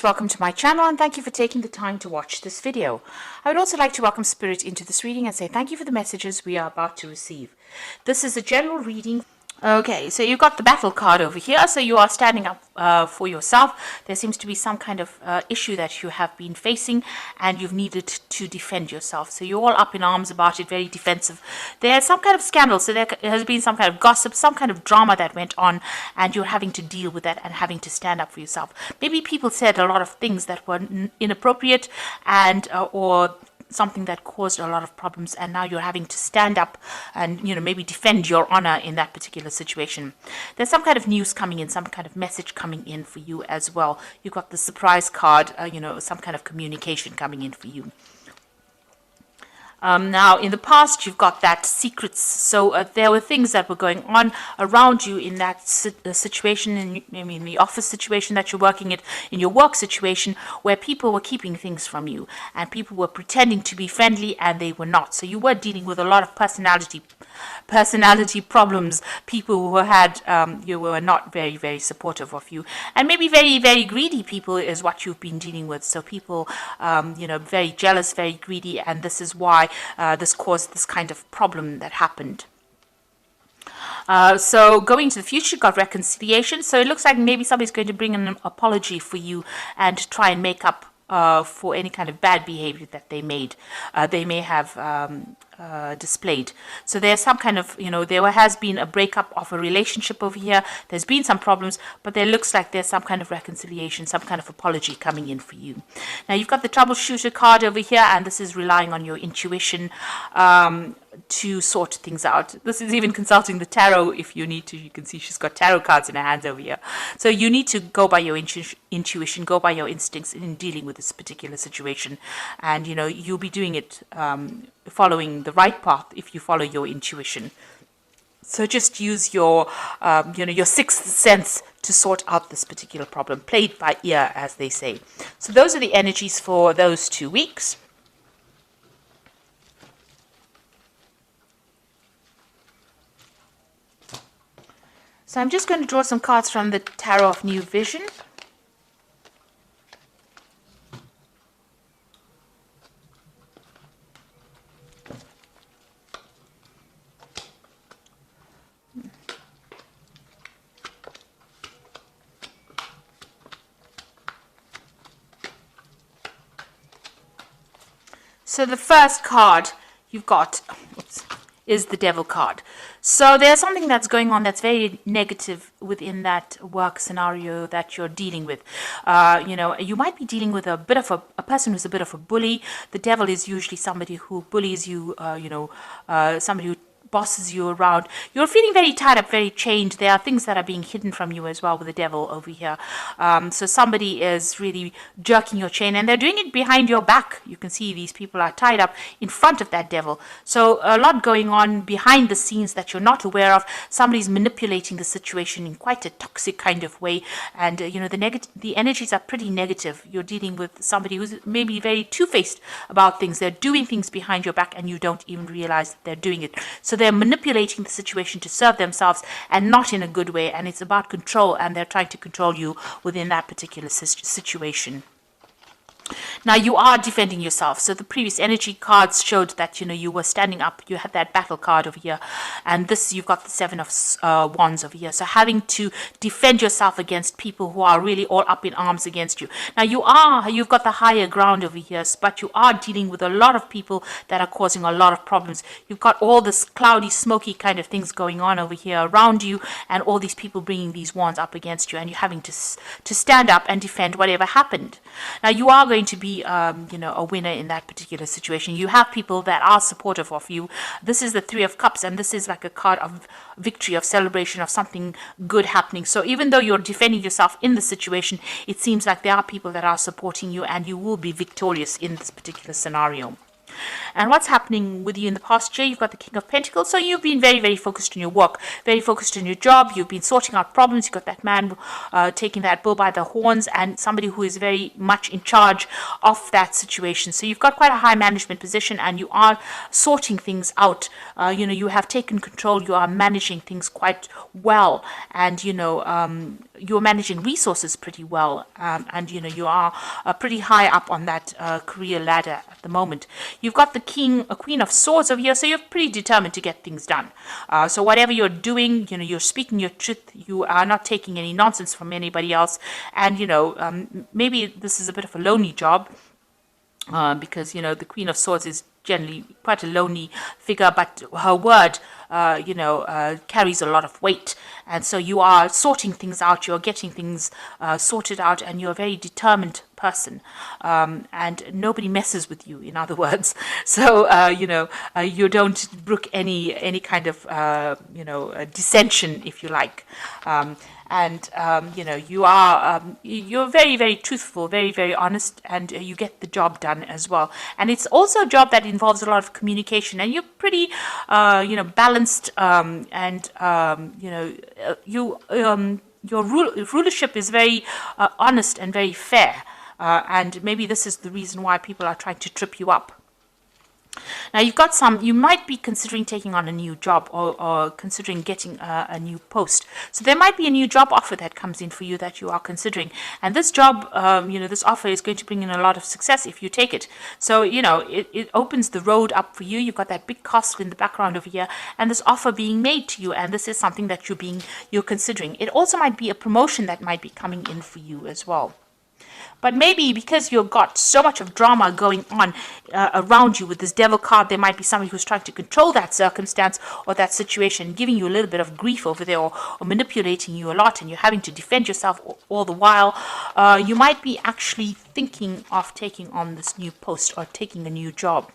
Welcome to my channel and thank you for taking the time to watch this video. I would also like to welcome Spirit into this reading and say thank you for the messages we are about to receive. This is a general reading. Okay, so you've got the battle card over here, so you are standing up for yourself. There seems to be some kind of issue that you have been facing and you've needed to defend yourself. So you're all up in arms about it, very defensive. There's some kind of scandal, so there has been some kind of gossip, some kind of drama that went on, and you're having to deal with that and having to stand up for yourself. Maybe people said a lot of things that were inappropriate and or something that caused a lot of problems, and now you're having to stand up and maybe defend your honor in that particular situation. There's some kind of news coming in, some kind of message coming in for you as well. You've got the surprise card, some kind of communication coming in for you. Now, in the past, you've got that secrets. So there were things that were going on around you in that situation, in the office situation that you're working in your work situation, where people were keeping things from you and people were pretending to be friendly and they were not. So you were dealing with a lot of personality problems. People who had you were not very, very supportive of you, and maybe very, very greedy people is what you've been dealing with. So people very jealous, very greedy, and this is why this caused this kind of problem that happened. So going to the future, got reconciliation. So it looks like maybe somebody's going to bring an apology for you and try and make up for any kind of bad behavior that they may have displayed. So there's some kind of, there has been a breakup of a relationship over here. There's been some problems, but there looks like there's some kind of reconciliation, some kind of apology coming in for you. Now you've got the troubleshooter card over here, and this is relying on your intuition to sort things out. This is even consulting the tarot if you need to. You can see she's got tarot cards in her hands over here. So you need to go by your intuition, go by your instincts in dealing with this particular situation. And, you'll be doing it following the right path if you follow your intuition. So just use your, your sixth sense to sort out this particular problem. Play it by ear, as they say. So those are the energies for those 2 weeks. So I'm just going to draw some cards from the Tarot of New Vision. So the first card you've got is the Devil card. So there's something that's going on that's very negative within that work scenario that you're dealing with. You might be dealing with a person who's a bit of a bully. The Devil is usually somebody who bullies you, somebody who bosses you around. You're feeling very tied up, very chained. There are things that are being hidden from you as well with the Devil over here. So somebody is really jerking your chain, and they're doing it behind your back. You can see these people are tied up in front of that Devil. So a lot going on behind the scenes that you're not aware of. Somebody's manipulating the situation in quite a toxic kind of way, and the energies are pretty negative. You're dealing with somebody who's maybe very two-faced about things. They're doing things behind your back and you don't even realize that they're doing it. So they're manipulating the situation to serve themselves and not in a good way, and it's about control, and they're trying to control you within that particular situation. Now you are defending yourself. So the previous energy cards showed that you were standing up. You had that battle card over here, and this you've got the Seven of Wands over here. So having to defend yourself against people who are really all up in arms against you. Now you've got the higher ground over here, but you are dealing with a lot of people that are causing a lot of problems. You've got all this cloudy, smoky kind of things going on over here around you, and all these people bringing these wands up against you, and you're having to stand up and defend whatever happened. Now you are going to be a winner in that particular situation. You have people that are supportive of you. This is the Three of Cups, and this is like a card of victory, of celebration, of something good happening. So even though you're defending yourself in the situation, it seems like there are people that are supporting you, and you will be victorious in this particular scenario. And what's happening with you in the past year? You've got the King of Pentacles. So you've been very, very focused on your work, very focused on your job. You've been sorting out problems. You've got that man taking that bull by the horns, and somebody who is very much in charge of that situation. So you've got quite a high management position, and you are sorting things out. You have taken control. You are managing things quite well, and you're managing resources pretty well, and you are pretty high up on that career ladder at the moment. You've got the Queen of Swords over here, so you're pretty determined to get things done. So whatever you're doing, you're speaking your truth. You are not taking any nonsense from anybody else, and maybe this is a bit of a lonely job. Because the Queen of Swords is generally quite a lonely figure, but her word carries a lot of weight, and so you are sorting things out, you're getting things sorted out, and you're a very determined person, and nobody messes with you, in other words. So you don't brook any kind of dissension, if you like. You're very, very truthful, very, very honest, and you get the job done as well. And it's also a job that involves a lot of communication, and you're pretty, balanced, your rulership is very honest and very fair. And maybe this is the reason why people are trying to trip you up. Now you might be considering taking on a new job, or considering getting a new post. So there might be a new job offer that comes in for you that you are considering. And this job, this offer is going to bring in a lot of success if you take it. So, it opens the road up for you. You've got that big castle in the background over here, and this offer being made to you. And this is something that you're considering. It also might be a promotion that might be coming in for you as well. But maybe because you've got so much of drama going on around you with this devil card, there might be somebody who's trying to control that circumstance or that situation, giving you a little bit of grief over there, or manipulating you a lot, and you're having to defend yourself all the while. You might be actually thinking of taking on this new post or taking a new job.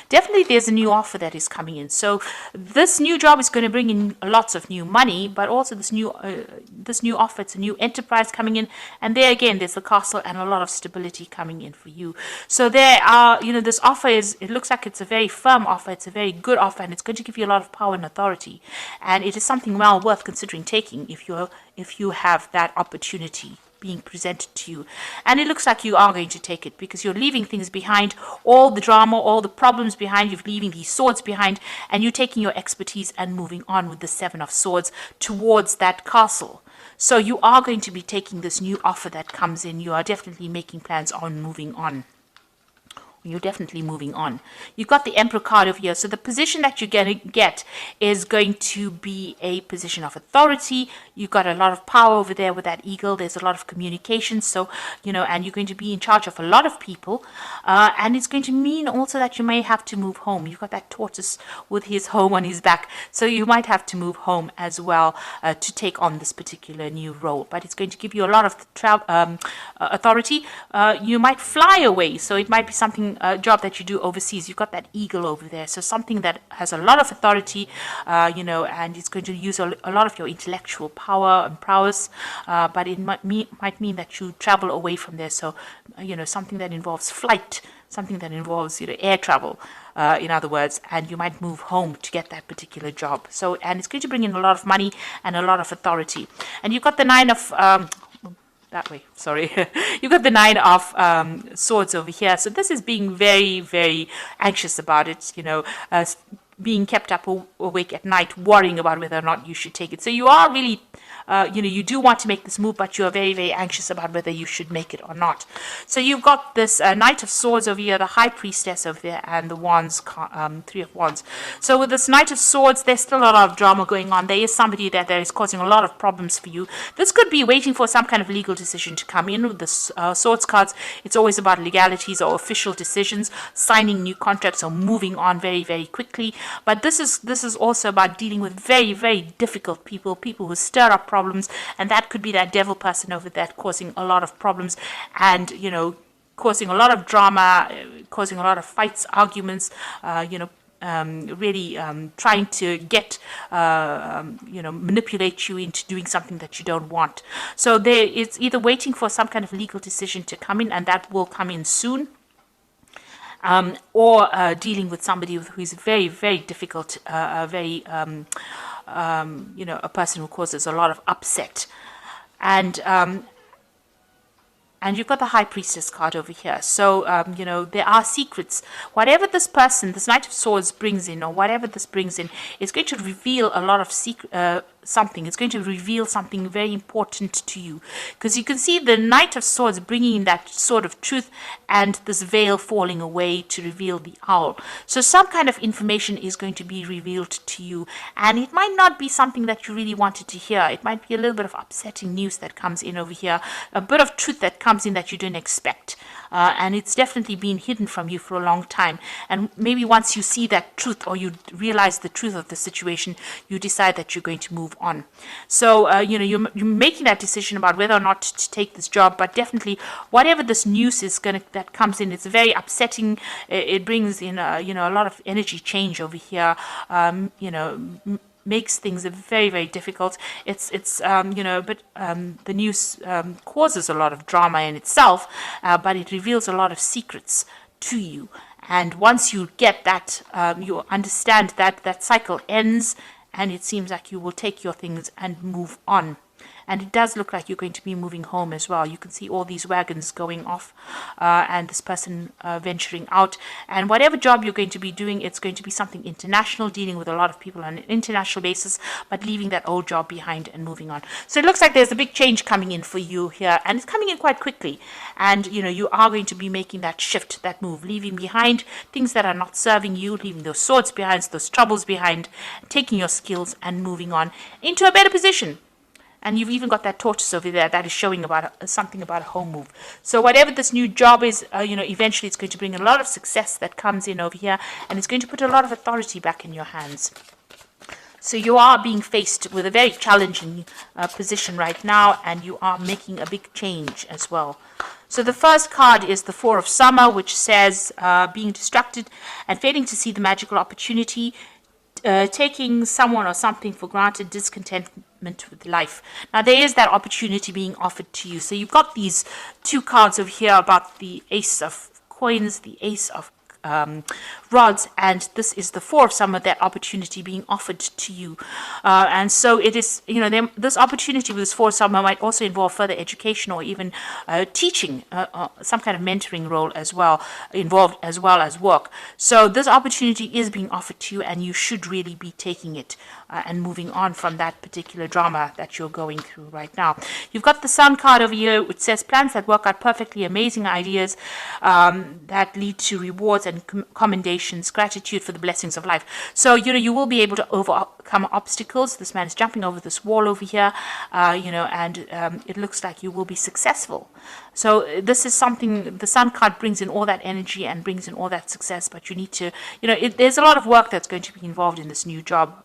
Definitely there's a new offer that is coming in. So this new job is going to bring in lots of new money, but also this new offer, it's a new enterprise coming in, and there again there's the castle and a lot of stability coming in for you. So there are, this offer it looks like it's a very firm offer, it's a very good offer, and it's going to give you a lot of power and authority, and it is something well worth considering taking if you have that opportunity being presented to you. And it looks like you are going to take it, because you're leaving things behind, all the drama, all the problems behind, you're leaving these swords behind, and you're taking your expertise and moving on with the Seven of Swords towards that castle. So you are going to be taking this new offer that comes in. You are definitely making plans on moving on. You're definitely moving on. You've got the Emperor card over here. So the position that you're going to get is going to be a position of authority. You've got a lot of power over there with that eagle. There's a lot of communication. So, and you're going to be in charge of a lot of people. And it's going to mean also that you may have to move home. You've got that tortoise with his home on his back. So you might have to move home as well to take on this particular new role. But it's going to give you a lot of authority. You might fly away. So it might be something, a job that you do overseas. You've got that eagle over there, so something that has a lot of authority, and it's going to use a lot of your intellectual power and prowess, but it might mean that you travel away from there. So something that involves flight, something that involves air travel, in other words, and you might move home to get that particular job. So, and it's going to bring in a lot of money and a lot of authority. And you've got the Nine of that way, sorry. You've got the Nine of Swords over here. So this is being very, very anxious about it, being kept up awake at night, worrying about whether or not you should take it. So you are really, you do want to make this move, but you're very, very anxious about whether you should make it or not. So you've got this Knight of Swords over here, the High Priestess over there, and the Wands, Three of Wands. So with this Knight of Swords, there's still a lot of drama going on. There is somebody that is causing a lot of problems for you. This could be waiting for some kind of legal decision to come in. With the Swords cards, it's always about legalities or official decisions, signing new contracts or moving on very, very quickly. But this is also about dealing with very, very difficult people who stir up problems, and that could be that devil person over there causing a lot of problems, and causing a lot of drama, causing a lot of fights, arguments, really trying to get manipulate you into doing something that you don't want. So it's either waiting for some kind of legal decision to come in, and that will come in soon. Or dealing with somebody who is very, very difficult, a person who causes a lot of upset. And you've got the High Priestess card over here. So, there are secrets. Whatever this person, this Knight of Swords brings in, or whatever this brings in, is going to reveal a lot of something. It's going to reveal something very important to you, because you can see the Knight of Swords bringing in that sword of truth and this veil falling away to reveal the owl. So some kind of information is going to be revealed to you, and it might not be something that you really wanted to hear. It might be a little bit of upsetting news that comes in over here, a bit of truth that comes in that you didn't expect. And it's definitely been hidden from you for a long time. And maybe once you see that truth, or you realize the truth of the situation, you decide that you're going to move on. So, you're making that decision about whether or not to take this job. But definitely, whatever this news is that comes in, it's very upsetting. It brings in, a lot of energy change over here. Makes things very, very difficult. But the news causes a lot of drama in itself, but it reveals a lot of secrets to you. And once you get that, you understand that cycle ends, and it seems like you will take your things and move on. And it does look like you're going to be moving home as well. You can see all these wagons going off, and this person venturing out. And whatever job you're going to be doing, it's going to be something international, dealing with a lot of people on an international basis, but leaving that old job behind and moving on. So it looks like there's a big change coming in for you here, and it's coming in quite quickly. And, you are going to be making that shift, that move, leaving behind things that are not serving you, leaving those swords behind, those troubles behind, taking your skills and moving on into a better position. And you've even got that tortoise over there that is showing about something about a home move. So whatever this new job is, eventually it's going to bring a lot of success that comes in over here, and it's going to put a lot of authority back in your hands. So you are being faced with a very challenging position right now, and you are making a big change as well. So the first card is the Four of Summer, which says being distracted and failing to see the magical opportunity, taking someone or something for granted, discontentment with life. Now there is that opportunity being offered to you. So you've got these two cards over here about the Ace of Coins, the Ace of rods, and this is the Four of Summer, that opportunity being offered to you. And so it is, this opportunity with this Four of Summer might also involve further education, or even teaching, some kind of mentoring role as well, involved, as well as work. So this opportunity is being offered to you, and you should really be taking it and moving on from that particular drama that you're going through right now. You've got the Sun card over here, which says plans that work out perfectly, amazing ideas that lead to rewards and commendations, gratitude for the blessings of life. So, you will be able to overcome obstacles. This man is jumping over this wall over here, and it looks like you will be successful. So this is something, the Sun card brings in all that energy and brings in all that success, but you need to, there's a lot of work that's going to be involved in this new job,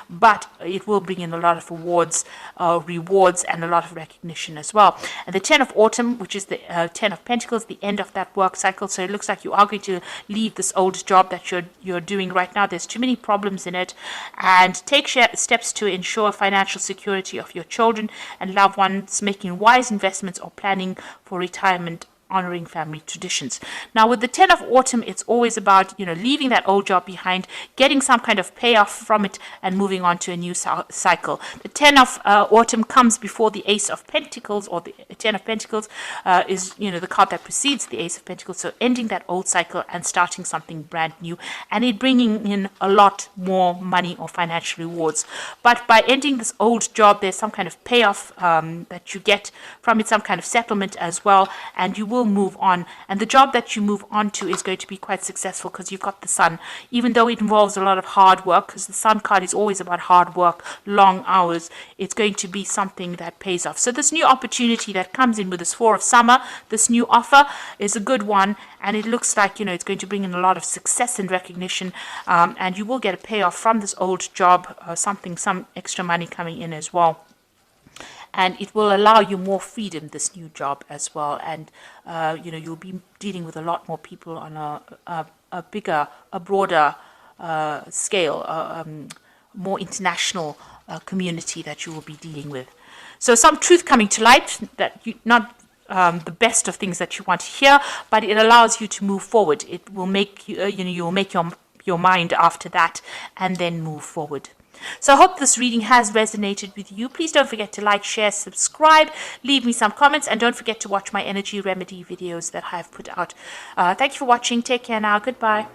but it will bring in a lot of rewards, and a lot of recognition as well. And the Ten of Autumn, which is the Ten of Pentacles, the end of that work cycle. So it looks like you are going to leave this old job that you're doing right now. There's too many problems in it, and take steps to ensure financial security of your children and loved ones, making wise investments or planning for retirement, honoring family traditions. Now with the Ten of Autumn, it's always about, leaving that old job behind, getting some kind of payoff from it, and moving on to a new cycle. The Ten of Autumn comes before the Ace of Pentacles, or the Ten of Pentacles is, the card that precedes the Ace of Pentacles. So ending that old cycle and starting something brand new, and it bringing in a lot more money or financial rewards. But by ending this old job, there's some kind of payoff that you get from it, some kind of settlement as well, and you will move on. And the job that you move on to is going to be quite successful, because you've got the Sun, even though it involves a lot of hard work, because the Sun card is always about hard work, long hours. It's going to be something that pays off. So this new opportunity that comes in with this Four of Summer, this new offer, is a good one, and it looks like, it's going to bring in a lot of success and recognition, and you will get a payoff from this old job, some extra money coming in as well. And it will allow you more freedom, this new job as well. And, you'll be dealing with a lot more people on a bigger, a broader scale, more international community that you will be dealing with. So some truth coming to light, that not the best of things that you want to hear, but it allows you to move forward. It will make you, you will make your mind after that, and then move forward. So I hope this reading has resonated with you. Please don't forget to like, share, subscribe, leave me some comments, and don't forget to watch my energy remedy videos that I have put out. Thank you for watching. Take care now. Goodbye.